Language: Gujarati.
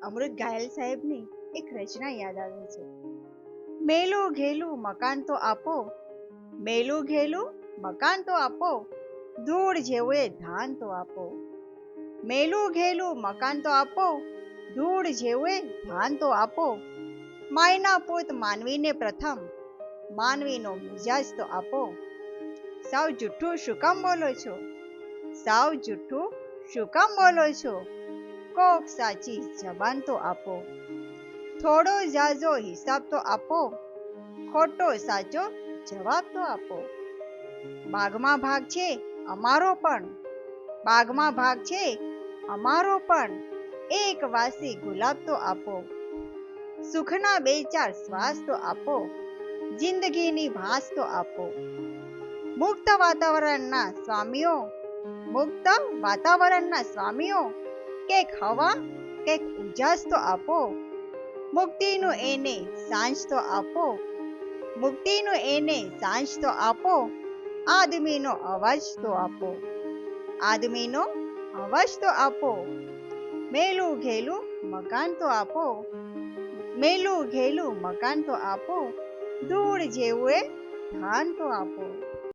અમૃત ઘાયલ સાહેબની એક રચના યાદ આવે છે. મેલું ઘેલું મકાન તો આપો, મેલું ઘેલું મકાન તો આપો, ધૂળ જેવું એ ધાન તો આપો. મેલું ઘેલું મકાન તો આપો, ધૂળ જેવું એ ધાન તો આપો. માયના પૂત માનવીને પ્રથમ, માનવીનો મિજાજ તો આપો. સાવ જુઠ્ઠું શું કામ બોલો છો, સાવ જુઠ્ઠું શું કામ બોલો છો, કોક સાચી જબાન તો આપો. થોડો ઝાઝો હિસાબ તો આપો, ખોટો સાચો જવાબ તો આપો. બાગમાં ભાગ છે અમારો પણ, બાગમાં ભાગ છે અમારો પણ, એક વાસી ગુલાબ તો આપો. સુખના બે ચાર શ્વાસ તો આપો, જિંદગીની ભાસ તો આપો. મુક્ત વાતાવરણના સ્વામીઓ, મુક્ત વાતાવરણના સ્વામીઓ, કેક હવા કેક ઉજાસ તો આપો. મુક્તિનું એને સાંજ તો આપો, મુક્તિનું એને સાંજ તો આપો. આદમીનો અવાજ તો આપો, આદમીનો અવાજ તો આપો. મેલું ઘેલું મકાન તો આપો, મેલું ઘેલું મકાન તો આપો, ધૂળ જેવું એ ધાન તો આપો.